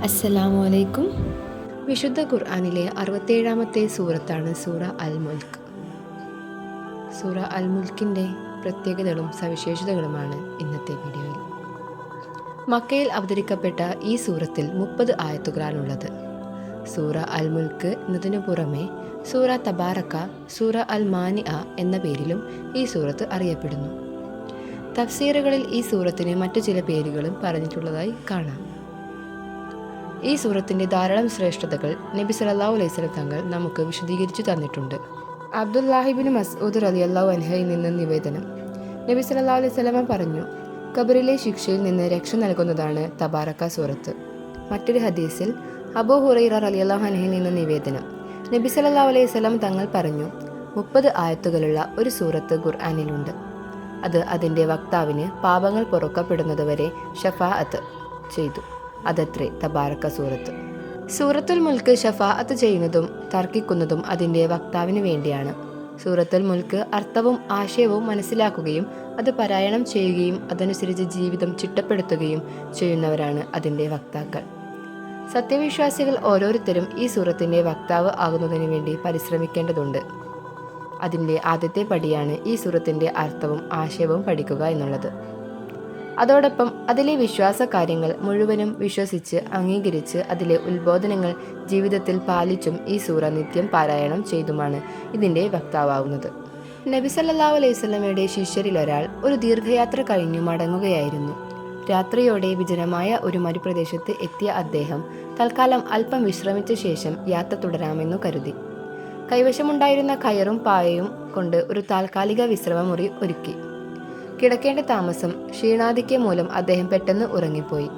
അസ്സലാമു അലൈക്കും. വിശുദ്ധ ഖുർആനിലെ 67-ാമത്തെ സൂറത്താണ് സൂറ അൽ മുൽക്ക്. സൂറ അൽ മുൽക്കിൻ്റെ പ്രത്യേകതകളും സവിശേഷതകളുമാണ് ഇന്നത്തെ വീഡിയോയിൽ. മക്കയിൽ അവതരിക്കപ്പെട്ട ഈ സൂറത്തിൽ 30 ആയത്തുകളാണുള്ളത്. സൂറ അൽ മുൽക്ക് എന്നതിനു പുറമെ സൂറ തബാറക്ക, സൂറ അൽ മാനിഅ എന്ന പേരിലും ഈ സൂറത്ത് അറിയപ്പെടുന്നു. തഫ്സീറുകളിൽ ഈ സൂറത്തിന് മറ്റു ചില പേരുകളും പറഞ്ഞിട്ടുള്ളതായി കാണാം. ഈ സൂറത്തിൻ്റെ ധാരാളം ശ്രേഷ്ഠതകൾ നബി സല്ലല്ലാഹു അലൈഹി വസല്ലം തങ്ങൾ നമുക്ക് വിശദീകരിച്ചു തന്നിട്ടുണ്ട്. അബ്ദുല്ലാഹിബ്നു മസ്ഊദ് റളിയല്ലാഹു അൻഹുവിൽ നിന്ന് നിവേദനം. നബി സല്ലല്ലാഹു അലൈഹി വസല്ലം പറഞ്ഞു, ഖബറിലെ ശിക്ഷയിൽ നിന്ന് രക്ഷ നൽകുന്നതാണ് തബാറക്ക സൂറത്ത്. മറ്റൊരു ഹദീസിൽ അബൂ ഹുറൈറ റളിയല്ലാഹു അൻഹുവിൽ നിന്ന് നിവേദനം. നബി സല്ലല്ലാഹു അലൈഹി വസല്ലം തങ്ങൾ പറഞ്ഞു, 30 ആയത്തുകളുള്ള ഒരു സൂറത്ത് ഖുർആനിലുണ്ട്. അത് അതിൻ്റെ വക്താവിന് പാപങ്ങൾ പൊറുക്കപ്പെടുന്നതുവരെ ഷഫാഅത്ത് ചെയ്തു. അതത്രേ തബാറക്ക സൂറത്ത്. സൂറത്തുൽ മുൽക്ക് ഷഫാഅത്ത് ചെയ്യുന്നതും തർക്കിക്കുന്നതും അതിൻ്റെ വക്താവിന് വേണ്ടിയാണ്. സൂറത്തുൽ മുൽക്ക് അർത്ഥവും ആശയവും മനസ്സിലാക്കുകയും അത് പാരായണം ചെയ്യുകയും അതനുസരിച്ച് ജീവിതം ചിട്ടപ്പെടുത്തുകയും ചെയ്യുന്നവരാണ് അതിൻ്റെ വക്താക്കൾ. സത്യവിശ്വാസികൾ ഓരോരുത്തരും ഈ സൂറത്തിൻ്റെ വക്താവ് ആകുന്നതിന് വേണ്ടി പരിശ്രമിക്കേണ്ടതുണ്ട്. അതിൻ്റെ ആദ്യത്തെ പടിയാണ് ഈ സൂറത്തിൻ്റെ അർത്ഥവും ആശയവും പഠിക്കുക എന്നുള്ളത്. അതോടൊപ്പം അതിലെ വിശ്വാസ കാര്യങ്ങൾ മുഴുവനും വിശ്വസിച്ച് അംഗീകരിച്ച് അതിലെ ഉത്ബോധനങ്ങൾ ജീവിതത്തിൽ പാലിച്ചും ഈ സൂറ നിത്യം പാരായണം ചെയ്തുമാണ് ഇതിൻ്റെ വക്താവാകുന്നത്. നബി സല്ലല്ലാഹു അലൈഹി വസല്ലമയുടെ ശിഷ്യരിലൊരാൾ ഒരു ദീർഘയാത്ര കഴിഞ്ഞു മടങ്ങുകയായിരുന്നു. രാത്രിയോടെ വിജനമായ ഒരു മരുപ്രദേശത്ത് എത്തിയ അദ്ദേഹം തൽക്കാലം അല്പം വിശ്രമിച്ച ശേഷം യാത്ര തുടരാമെന്നു കരുതി. കൈവശമുണ്ടായിരുന്ന കയറും പായയും കൊണ്ട് ഒരു താൽക്കാലിക വിശ്രമമുറി ഒരുക്കി. കിടക്കേണ്ട താമസം ക്ഷീണാധിക്യം മൂലം അദ്ദേഹം പെട്ടെന്ന് ഉറങ്ങിപ്പോയി.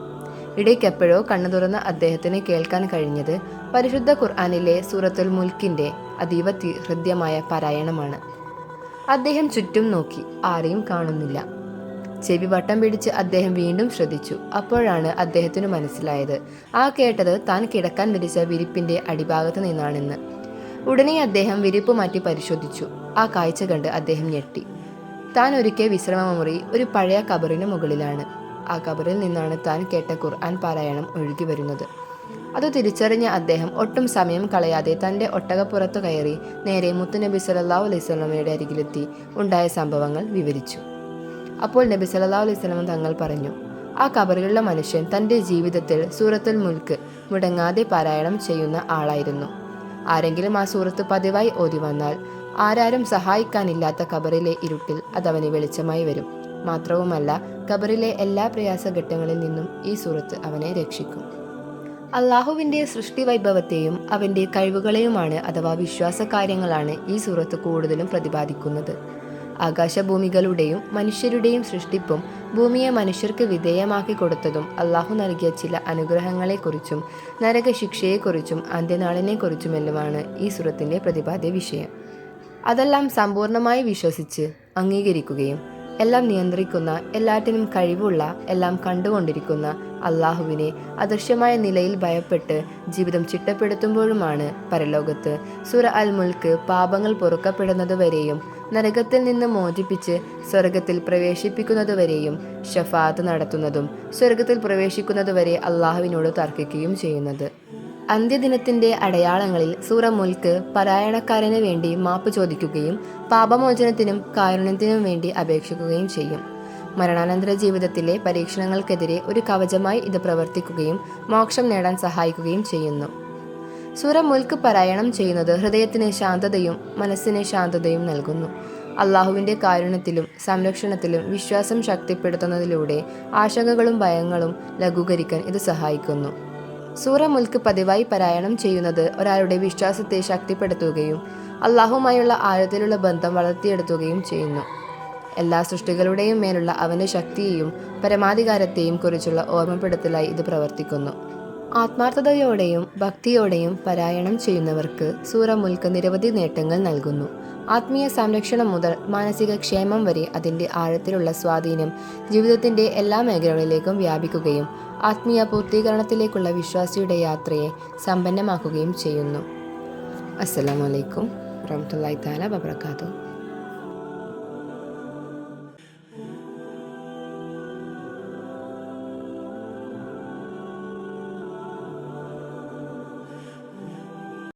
ഇടയ്ക്കെപ്പോഴോ കണ്ണു തുറന്ന അദ്ദേഹത്തിന് കേൾക്കാൻ കഴിഞ്ഞത് പരിശുദ്ധ ഖുർആനിലെ സൂറത്തുൽ മുൽക്കിൻ്റെ അതീവ ഹൃദ്യമായ പാരായണമാണ്. അദ്ദേഹം ചുറ്റും നോക്കി, ആരെയും കാണുന്നില്ല. ചെവി വട്ടം പിടിച്ച് അദ്ദേഹം വീണ്ടും ശ്രദ്ധിച്ചു. അപ്പോഴാണ് അദ്ദേഹത്തിന് മനസ്സിലായത് ആ കേട്ടത് താൻ കിടക്കാൻ വിരിച്ച വിരിപ്പിൻ്റെ അടിഭാഗത്ത് നിന്നാണെന്ന്. ഉടനെ അദ്ദേഹം വിരിപ്പ് മാറ്റി പരിശോധിച്ചു. ആ കാഴ്ച കണ്ട് അദ്ദേഹം ഞെട്ടി. താൻ ഒരുക്കിയ വിശ്രമമുറി ഒരു പഴയ ഖബറിന് മുകളിലാണ്. ആ ഖബറിൽ നിന്നാണ് താൻ കേട്ട ഖുർആൻ പാരായണം ഒഴുകി വരുന്നത്. അത് തിരിച്ചറിഞ്ഞ അദ്ദേഹം ഒട്ടും സമയം കളയാതെ തൻ്റെ ഒട്ടകപ്പുറത്ത് കയറി നേരെ മുത്തുനബി സല്ലല്ലാഹു അലൈഹി വസല്ലമയുടെ അരികിലെത്തി ഉണ്ടായ സംഭവങ്ങൾ വിവരിച്ചു. അപ്പോൾ നബി സല്ലല്ലാഹു അലൈഹി വസല്ലം തങ്ങൾ പറഞ്ഞു, ആ ഖബറിലുള്ള മനുഷ്യൻ തൻ്റെ ജീവിതത്തിൽ സൂറത്തുൽ മുൽക്ക് മുടങ്ങാതെ പാരായണം ചെയ്യുന്ന ആളായിരുന്നു. ആരെങ്കിലും ആ സൂറത്ത് പതിവായി ഓതി വന്നാൽ ആരാരും സഹായിക്കാനില്ലാത്ത ഖബറിലെ ഇരുട്ടിൽ അതവന് വെളിച്ചമായി വരും. മാത്രവുമല്ല, ഖബറിലെ എല്ലാ പ്രയാസഘട്ടങ്ങളിൽ നിന്നും ഈ സൂറത്ത് അവനെ രക്ഷിക്കും. അള്ളാഹുവിൻ്റെ സൃഷ്ടി വൈഭവത്തെയും അവൻ്റെ കഴിവുകളെയുമാണ് അഥവാ വിശ്വാസ കാര്യങ്ങളാണ് ഈ സൂറത്ത് കൂടുതലും പ്രതിപാദിക്കുന്നത്. ആകാശഭൂമികളുടെയും മനുഷ്യരുടെയും സൃഷ്ടിപ്പും ഭൂമിയെ മനുഷ്യർക്ക് വിധേയമാക്കി കൊടുത്തതും അള്ളാഹു നൽകിയ ചില അനുഗ്രഹങ്ങളെക്കുറിച്ചും നരകശിക്ഷയെക്കുറിച്ചും അന്ത്യനാളിനെക്കുറിച്ചുമെല്ലാമാണ് ഈ സൂറത്തിൻ്റെ പ്രതിപാദ്യ വിഷയം. അതെല്ലാം സമ്പൂർണ്ണമായി വിശ്വസിച്ച് അംഗീകരിക്കുകയും എല്ലാം നിയന്ത്രിക്കുന്ന, എല്ലാറ്റിനും കഴിവുള്ള, എല്ലാം കണ്ടുകൊണ്ടിരിക്കുന്ന അള്ളാഹുവിനെ അദൃശ്യമായ നിലയിൽ ഭയപ്പെട്ട് ജീവിതം ചിട്ടപ്പെടുത്തുമ്പോഴുമാണ് പരലോകത്ത് സൂറ അൽ മുൽക്ക് പാപങ്ങൾ പൊറുക്കപ്പെടുന്നതുവരെയും നരകത്തിൽ നിന്ന് മോചിപ്പിച്ച് സ്വർഗത്തിൽ പ്രവേശിപ്പിക്കുന്നതുവരെയും ഷഫാഅത്ത് നടത്തുന്നതും സ്വർഗത്തിൽ പ്രവേശിക്കുന്നതുവരെ അള്ളാഹുവിനോട് തർക്കിക്കുകയും ചെയ്യുന്നത്. അന്ത്യദിനത്തിൻ്റെ അടയാളങ്ങളിൽ സൂറ മുൽക്ക് പാരായണക്കാരന് വേണ്ടി മാപ്പ് ചോദിക്കുകയും പാപമോചനത്തിനും കാരുണ്യത്തിനും വേണ്ടി അപേക്ഷിക്കുകയും ചെയ്യും. മരണാനന്തര ജീവിതത്തിലെ പരീക്ഷണങ്ങൾക്കെതിരെ ഒരു കവചമായി ഇത് പ്രവർത്തിക്കുകയും മോക്ഷം നേടാൻ സഹായിക്കുകയും ചെയ്യുന്നു. സൂറ മുൽക്ക് പാരായണം ചെയ്യുന്നത് ഹൃദയത്തിന് ശാന്തതയും മനസ്സിന് ശാന്തതയും നൽകുന്നു. അള്ളാഹുവിൻ്റെ കാരുണ്യത്തിലും സംരക്ഷണത്തിലും വിശ്വാസം ശക്തിപ്പെടുത്തുന്നതിലൂടെ ആശങ്കകളും ഭയങ്ങളും ലഘൂകരിക്കാൻ ഇത് സഹായിക്കുന്നു. സൂറ മുൽക്ക് പതിവായി പാരായണം ചെയ്യുന്നത് ഒരാളുടെ വിശ്വാസത്തെ ശക്തിപ്പെടുത്തുകയും അള്ളാഹുമായുള്ള ആഴത്തിലുള്ള ബന്ധം വളർത്തിയെടുക്കുകയും ചെയ്യുന്നു. എല്ലാ സൃഷ്ടികളുടെയും മേലുള്ള അവൻ്റെ ശക്തിയെയും പരമാധികാരത്തെയും കുറിച്ചുള്ള ഓർമ്മപ്പെടുത്തലായി ഇത് പ്രവർത്തിക്കുന്നു. ആത്മാർത്ഥതയോടെയും ഭക്തിയോടെയും പാരായണം ചെയ്യുന്നവർക്ക് സൂറ മുൽക്ക് നിരവധി നേട്ടങ്ങൾ നൽകുന്നു. ആത്മീയ സംരക്ഷണം മുതൽ മാനസിക ക്ഷേമം വരെ അതിൻ്റെ ആഴത്തിലുള്ള സ്വാധീനം ജീവിതത്തിൻ്റെ എല്ലാ മേഖലകളിലേക്കും വ്യാപിക്കുകയും ആത്മീയ പൂർത്തീകരണത്തിലേക്കുള്ള വിശ്വാസിയുടെ യാത്രയെ സമ്പന്നമാക്കുകയും ചെയ്യുന്നു. അസ്സലാമു അലൈക്കും വറഹ്മത്തുള്ളാഹി തആല വബറകാതുഹു.